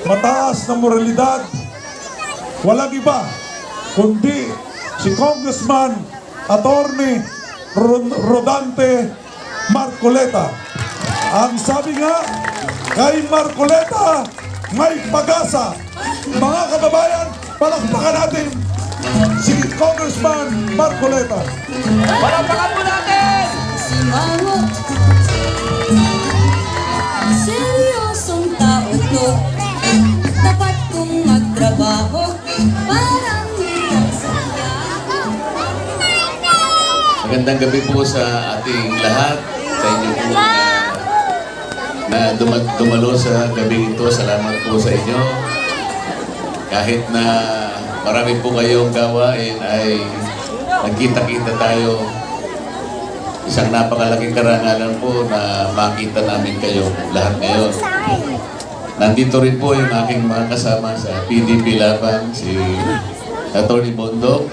mataas na moralidad, walang iba kundi si Congressman Attorney Rodante Marcoleta. Ang sabi nga, kay Marcoleta may pag-asa. Mga kababayan, palakpakan natin si Congressman Marcoleta. Palakpakan po natin! Simangot, seryosong tao to. Dapat kong magtrabaho parang hirap saya. Magandang gabi po sa ating lahat, sa inyo po na dumalo sa gabi ito. Salamat po sa inyo. Kahit na marami po kayong gawain ay nagkita-kita tayo. Isang napakalaking karangalan po na makita namin kayo lahat ngayon. Nandito rin po yung aking mga kasama sa PDP Laban, si Atty. Bondok,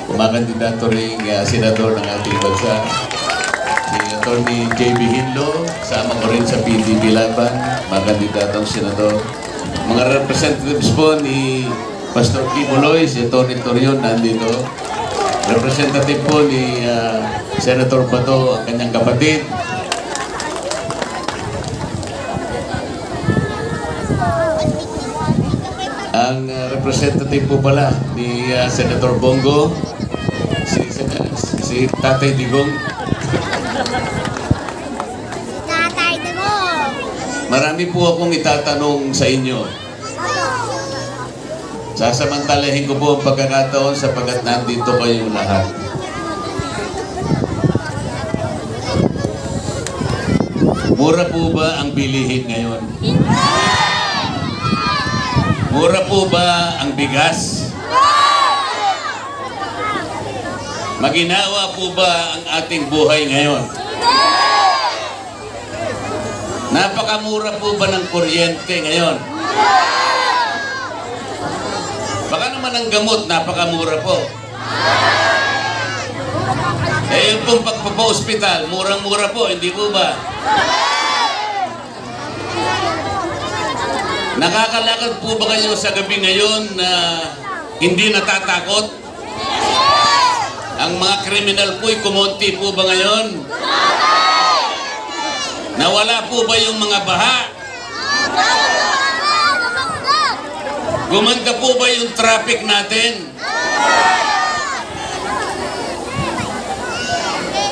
kumakandidato rin senador ng ating bansa, si Atty. JB Hinlo, sama ko rin sa PDP Laban, mga kandidatong senador. Mga representatives po ni Pastor Kibuloy, si Tony Torion nandito. Representative po ni Senator Bato, ang kanyang kapatid. Ang representative po pala ni Senator Bongo, si Tatay Digong. Tatay Digong! Marami po akong itatanong sa inyo. Sasamantalahin ko po ang pagkakataon sapagkat nandito kayong lahat. Mura po ba ang bilihin ngayon? Mura po ba ang bigas? Maginawa po ba ang ating buhay ngayon? Napakamura po ba ng kuryente ngayon? Baka naman ang gamot, napakamura po. Eh, yung pong pagpapa-hospital, murang-mura po, hindi po ba? Nakakalakad po ba kayo sa gabi ngayon na hindi natatakot? Ang mga kriminal po'y kumonti po ba ngayon? Nawala po ba yung mga baha? Gumanda po ba yung traffic natin?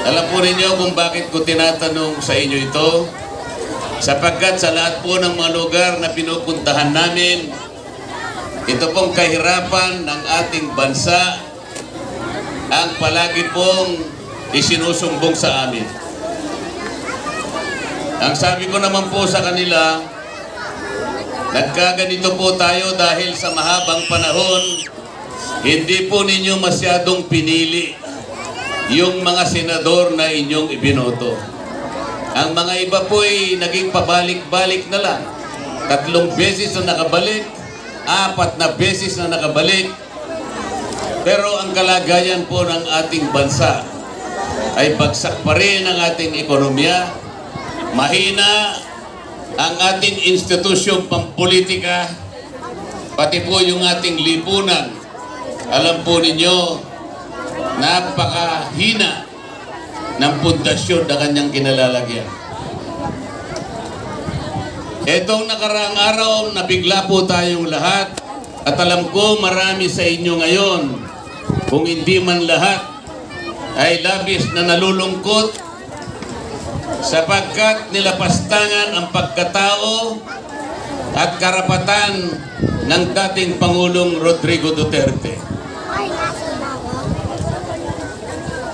Alam po ninyo kung bakit ko tinatanong sa inyo ito? Sapagkat sa lahat po ng mga lugar na pinupuntahan namin, ito pong kahirapan ng ating bansa ang palagi pong isinusumbong sa amin. Ang sabi ko naman po sa kanila, nagkaganito po tayo dahil sa mahabang panahon, hindi po ninyo masyadong pinili yung mga senador na inyong ibinoto. Ang mga iba po ay naging pabalik-balik na lang. 3 beses na nakabalik, 4 na beses na nakabalik. Pero ang kalagayan po ng ating bansa ay bagsak pa rin ang ating ekonomiya. Mahina ang ating institusyong pampolitika, pati po yung ating lipunan. Alam po ninyo, napakahina ng pundasyon na kanyang kinalalagyan. Etong nakaraang araw, nabigla po tayong lahat at alam ko marami sa inyo ngayon, kung hindi man lahat, ay labis na nalulungkot sapagkat nilapastangan ang pagkatao at karapatan ng dating Pangulong Rodrigo Duterte.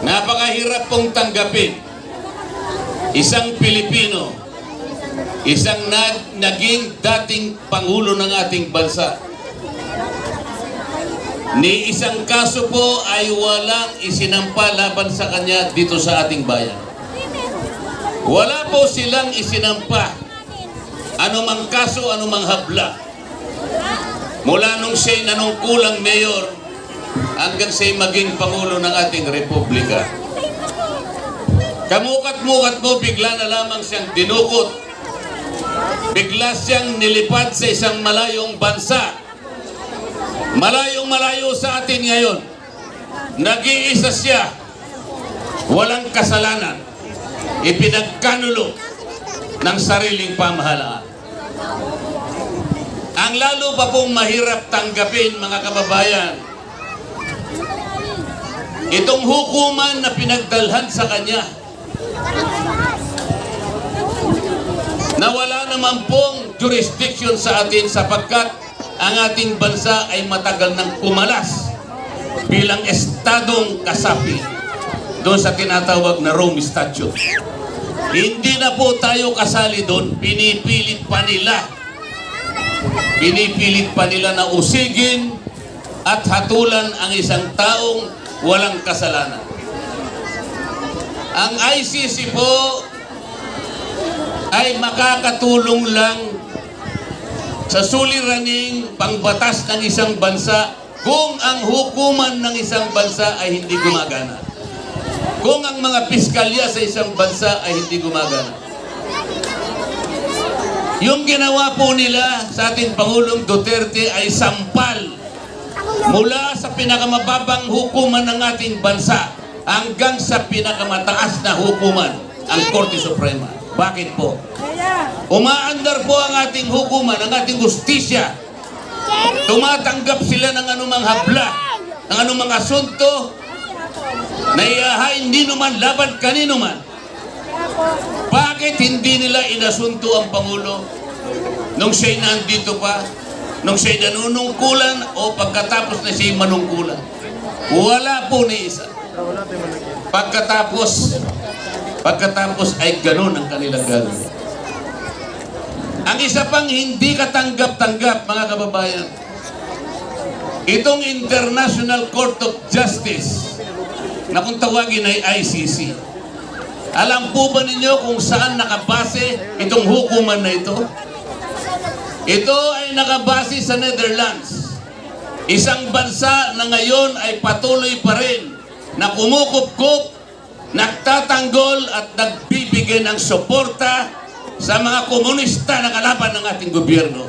Napakahirap pong tanggapin isang Pilipino, isang naging dating Pangulo ng ating bansa, ni isang kaso po ay walang isinampa laban sa kanya dito sa ating bayan. Wala po silang isinampa anumang kaso, anumang habla. Mula nung siya'y nanungkulang mayor hanggang siya'y maging Pangulo ng ating Republika. Kamukat-mukat mo, bigla na lamang siyang dinukot Bigla siyang nilipad sa isang malayong bansa. Malayong malayo sa atin ngayon. Nag-iisa siya. Walang kasalanan. Ipinagkanulo ng sariling pamahalaan. Ang lalo pa pong mahirap tanggapin, mga kababayan, itong hukuman na pinagdalhan sa kanya, na wala naman pong jurisdiction sa atin sapagkat ang ating bansa ay matagal nang kumalas bilang estadong kasapi doon sa tinatawag na Rome Statute. Hindi na po tayo kasali doon. Pinipilit pa nila na usigin at hatulan ang isang taong walang kasalanan. Ang ICC po ay makakatulong lang sa suliraning pangbatas ng isang bansa kung ang hukuman ng isang bansa ay hindi gumagana. Kung ang mga piskalya sa isang bansa ay hindi gumagana. Yung ginawa po nila sa ating Pangulong Duterte ay sampal mula sa pinakamababang hukuman ng ating bansa hanggang sa pinakamataas na hukuman, ang Korte Suprema. Bakit po? Umaandar po ang ating hukuman, ang ating justisya. Tumatanggap sila ng anumang habla, ng anumang asunto na iahain hindi naman laban kanino man. Bakit hindi nila inasunto ang Pangulo nung siya'y nandito pa, nung siya'y nanunungkulan o pagkatapos na siya'y manungkulan? Wala po ni isa. Pagkatapos ay ganun ang kanilang gagawin. Ang isa pang hindi katanggap-tanggap, mga kababayan, itong International Court of Justice na kung tawagin ay ICC. Alam po ba ninyo kung saan nakabase itong hukuman na ito? Ito ay nakabase sa Netherlands. Isang bansa na ngayon ay patuloy pa rin na kumukup-kup, nagtatanggol at nagbibigay ng suporta sa mga komunista na kalaban ng ating gobyerno.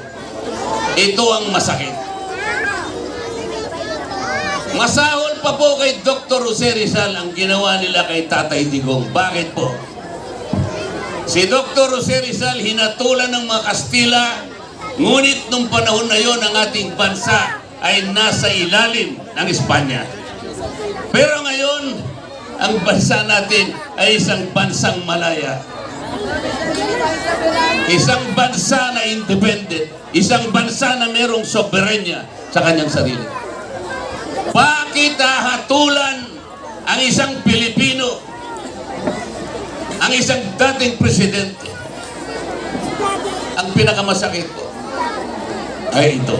Ito ang masakit. Masahol pa po kay Dr. Jose Rizal ang ginawa nila kay Tatay Digong. Bakit po? Si Dr. Jose Rizal hinatulan ng mga Kastila, ngunit nung panahon na yon ang ating bansa ay nasa ilalim ng Espanya. Pero ngayon, ang bansa natin ay isang bansang malaya. Isang bansa na independent. Isang bansa na merong soberenya sa kanyang sarili. Bakit hahatulan ang isang Pilipino, ang isang dating presidente? Ang pinakamasakit po ay ito.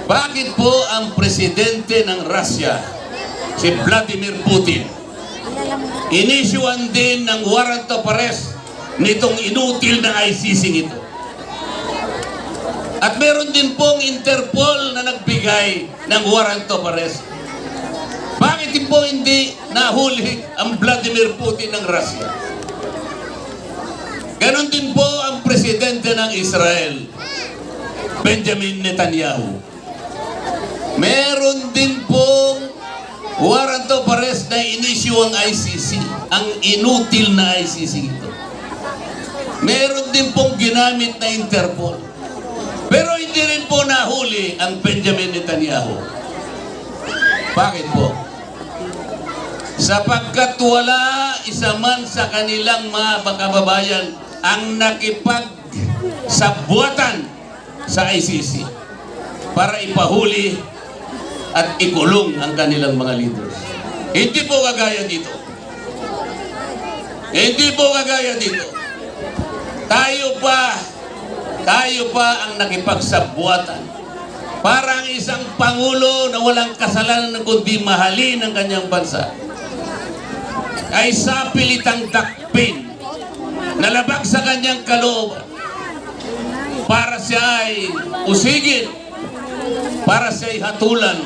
Bakit po ang presidente ng Russia, si Vladimir Putin, inisyuan din ng warrant of arrest nitong inutil na ICC ito? At meron din pong Interpol na nagbigay ng warrant of arrest. Bakit din po hindi nahuli ang Vladimir Putin ng Russia? Ganon din po ang presidente ng Israel, Benjamin Netanyahu. Meron din pong warrant of arrest na inisyu ang ICC, ang inutil na ICC ito. Meron din pong ginamit na Interpol. Pero hindi rin po nahuli ang Benjamin Netanyahu. Bakit po? Sapagkat wala isa man sa kanilang mga kababayan ang nakipagsabuatan sa ICC para ipahuli at ikulong ang kanilang mga leaders. Hindi po kagaya dito. Hindi po kagaya dito. Tayo pa ang nakipagsabuatan. Parang isang pangulo na walang kasalanan kundi mahalin ang kanyang bansa ay sapilitang dakpin, nalabag sa kanyang kalooban para siya ay usigin, para siya ay hatulan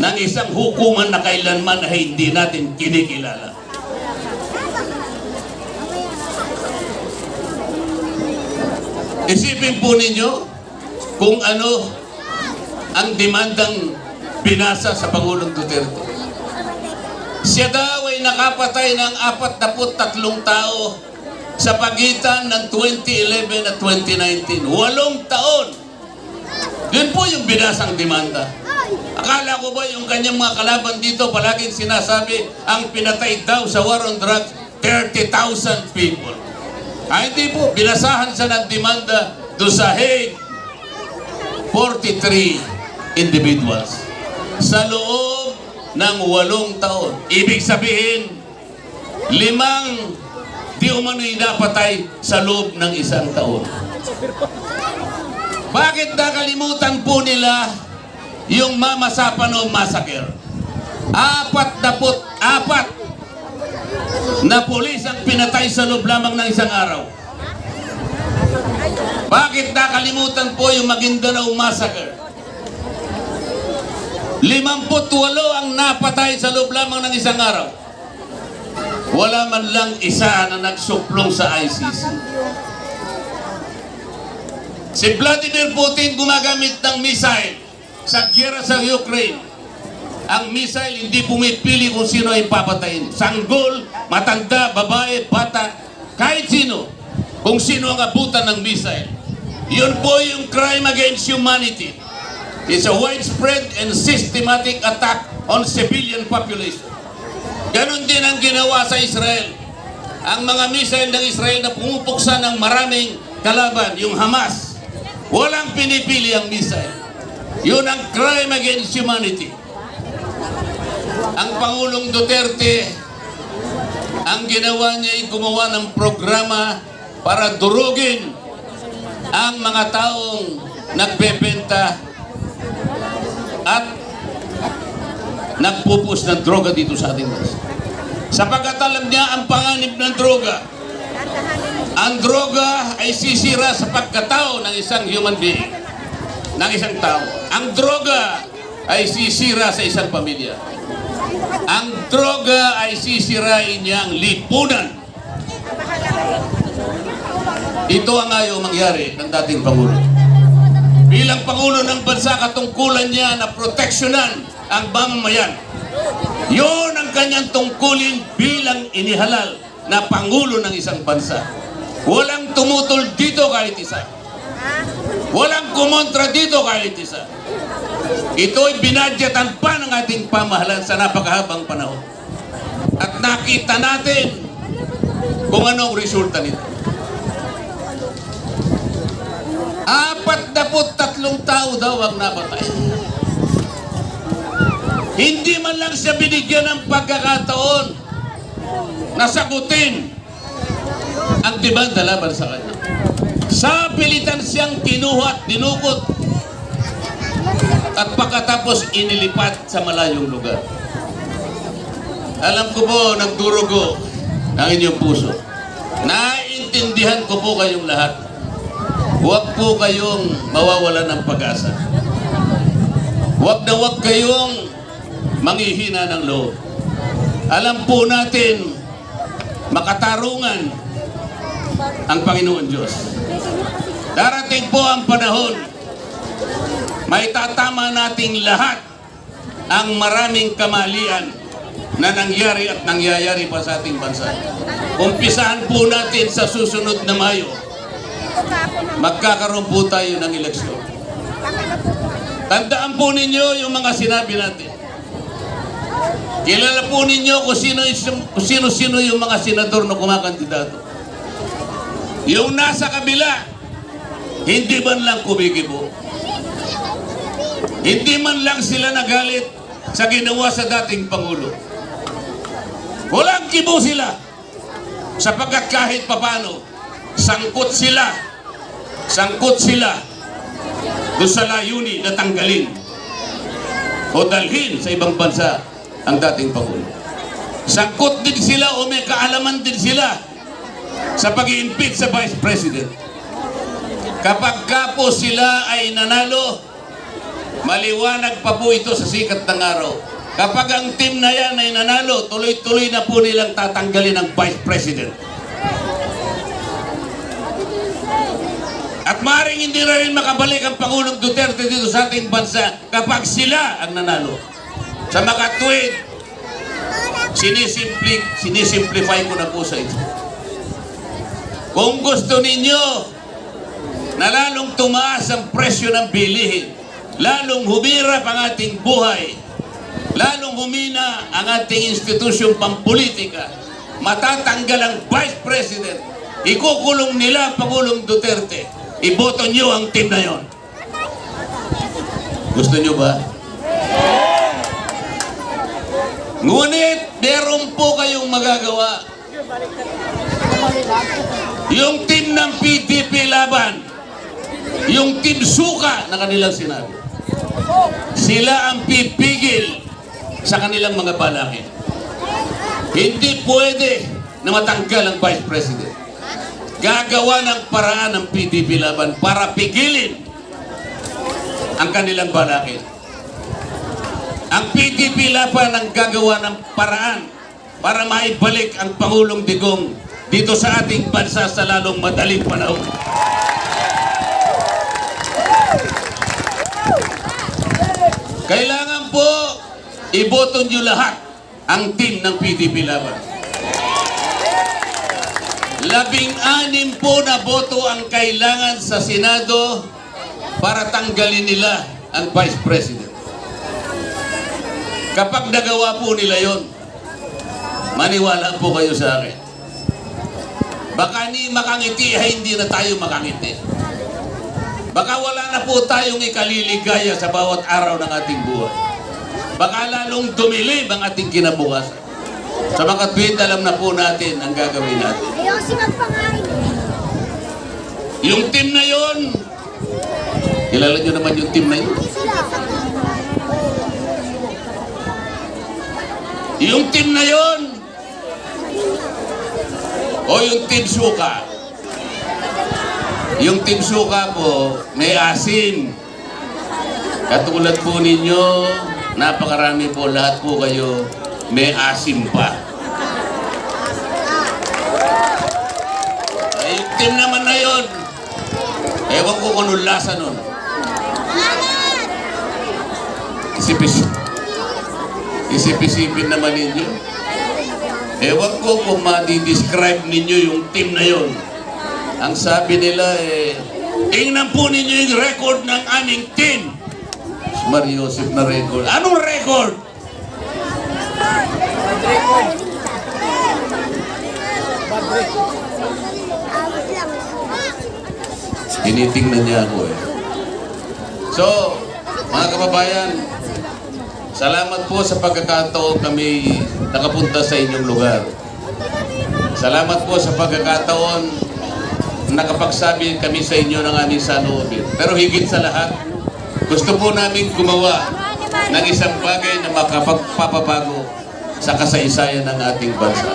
ng isang hukuman na kailanman ay hindi natin kinikilala. Isipin po ninyo kung ano ang demandang binasa sa Pangulong Duterte. Siya daw ay nakapatay ng 43 tao sa pagitan ng 2011 at 2019. 8 taon. Yun po yung binasang demanda. Akala ko ba yung kanyang mga kalaban dito palaging sinasabi ang pinatay daw sa war on drugs 30,000 people. Hindi po, binasahan siya ng demanda doon sa Hague 43 individuals sa loob ng 8 taon. Ibig sabihin, 5 di umano'y napatay sa loob ng 1 taon. Bakit nakalimutan po nila yung Mama Sapano Massacre? 44 na pulis ang pinatay sa loob lamang ng 1 araw. Bakit nakalimutan po yung Maguindanao Massacre? 58 ang napatay sa loob lamang ng 1 araw. Wala man lang isa na nagsuplong sa ICC. Si Vladimir Putin gumagamit ng missile sa giyera sa Ukraine. Ang missile hindi pumipili kung sino ay papatayin. Sanggol, matanda, babae, bata, kahit sino. Kung sino ang abutan ng missile. Yun po yung crime against humanity. It's a widespread and systematic attack on civilian population. Ganon din ang ginawa sa Israel. Ang mga missile ng Israel na pumupuksa ng maraming kalaban, yung Hamas. Walang pinipili ang missile. Yun ang crime against humanity. Ang Pangulong Duterte, ang ginawa niya ay gumawa ng programa para durugin ang mga taong nagbebenta at nagpupus ng droga dito sa ating bansa. Sapagkat alam niya ang panganib ng droga. Ang droga ay sisira sa pagkatao ng isang human being, ng isang tao. Ang droga ay sisira sa isang pamilya. Ang droga ay sisirain niya ang lipunan. Ito ang ayaw mangyari ng dating Pangulo. Bilang Pangulo ng bansa, katungkulan niya na proteksyonan ang mamamayan. Yun ang kanyang tungkulin bilang inihalal na Pangulo ng isang bansa. Walang tumutol dito kahit isa. Walang kumontra dito kahit isa. Ito'y binadgetan pa ng ating pamahalaan sa napakahabang panahon. At nakita natin kung anong resulta nito. 43 tao daw ang napatay. Hindi man lang siya binigyan ng pagkakataon na sagutin ang demanda laban sa kanya. Sa pilitan siyang kinuha at dinukot at pagkatapos inilipat sa malayong lugar. Alam ko po, nagdurugo ang inyong puso. Naiintindihan ko po kayong lahat. Huwag po kayong mawawalan ng pag-asa. Huwag na huwag kayong manghihina ng loob. Alam po natin, makatarungan ang Panginoon Diyos. Darating po ang panahon, may tatama nating lahat ang maraming kamalian na nangyari at nangyayari pa sa ating bansa. Umpisahan po natin sa susunod na Mayo. Magkakaroon po tayo ng eleksyon. Tandaan po ninyo yung mga sinabi natin. Kilala po ninyo kung sino-sino yung mga senador na kumakandidato. Yung nasa kabila, hindi man lang kumikibo. Hindi man lang sila nagalit sa ginawa sa dating Pangulo. Walang kibo sila. Sapagkat kahit papano, sangkot sila doon sa layuni na tanggalin o dalhin sa ibang bansa ang dating Pangulo. Sangkot din sila o may kaalaman din sila sa pag-i-impeach sa Vice President. Kapag ka po sila ay nanalo, maliwanag pa po ito sa sikat ng araw. Kapag ang team na yan ay nanalo, tuloy-tuloy na po nilang tatanggalin ang Vice President. At maaaring hindi na rin makabalik ang Pangulong Duterte dito sa ating bansa kapag sila ang nanalo. Sa makatwid, sinisimplify ko na po sa inyo. Kung gusto ninyo na lalong tumaas ang presyo ng bilihin, lalong humirap ang ating buhay, lalong humina ang ating institusyong pampolitika, matatanggal ang Vice President, ikukulong nila Pangulong Duterte, iboto nyo ang team na yon. Gusto nyo ba? Ngunit, meron po kayong magagawa. Yung team ng PDP laban, yung team suka na kanilang sinabi, sila ang pipigil sa kanilang mga balakid. Hindi pwede na matanggal ang Vice President. Gagawa ng paraan ng PDP laban para pigilin ang kanilang balakid. Ang PDP laban ang gagawa ng paraan para maibalik ang Pangulong Digong dito sa ating bansa sa lalong madaling panahon. Kailangan po iboto nyo lahat ang team ng PDP laban. 16 po na boto ang kailangan sa Senado para tanggalin nila ang Vice President. Kapag nagawa po nila yon, maniwala po kayo sa akin. Baka ni makangiti ay hindi na tayo makangiti. Baka wala na po tayong ikaliligaya sa bawat araw ng ating buhay. Baka lalong dumilim ang ating kinabukasan. Sa mga tweet, alam na po natin ang gagawin natin. Ayaw si magpangain. Yung team na yon, kilala nyo naman yung team na yun. Yung team na yon, o yung team suka. Yung team suka po, may asim. Katulad po ninyo, napakarami po, lahat po kayo, may asim pa. Ay, yung team naman na yon, ewan ko kung anong lasa nun. Isip-isipin naman ninyo. Ewan ko kung ma-describe ninyo yung team na yon. Ang sabi nila tingnan po ninyo yung record ng aming team. Mario Joseph na record. Anong record? Tinitingnan niya ako So, mga kababayan, salamat po sa pagkakataon kami nakapunta sa inyong lugar. Salamat po sa pagkakataon nakapagsabi kami sa inyo ng aming saloobin. Pero higit sa lahat, gusto po namin gumawa ng isang bagay na makapagpapabago sa kasaysayan ng ating bansa.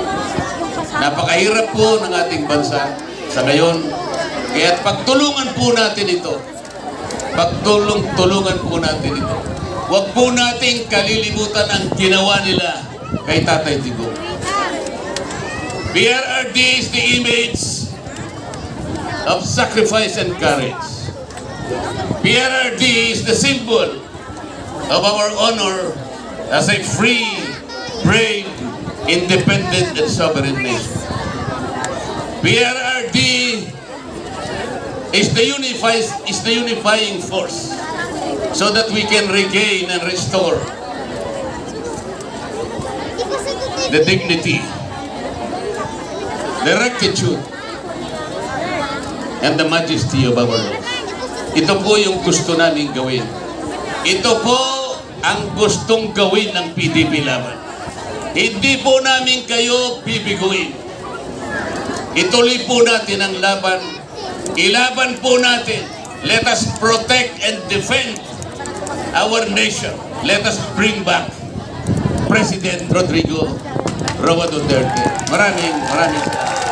Napakahirap po ng ating bansa sa ngayon. Kaya pagtulungan po natin ito. Pagtulungan po natin ito. Huwag po nating kalilimutan ang ginawa nila kay Tatay Digong. PRRD is the image of sacrifice and courage. PRRD is the symbol of our honor as a free, brave, independent and sovereign nation. PRRD is the unifying force so that we can regain and restore the dignity, the rectitude, and the majesty of our laws. Ito po yung gusto namin gawin. Ito po ang gustong gawin ng PDP laban. Hindi po namin kayo bibiguin. Ituloy po natin ang laban. Ilaban po natin. Let us protect and defend our nation. Let us bring back President Rodrigo Roa Duterte. Maraming salamat.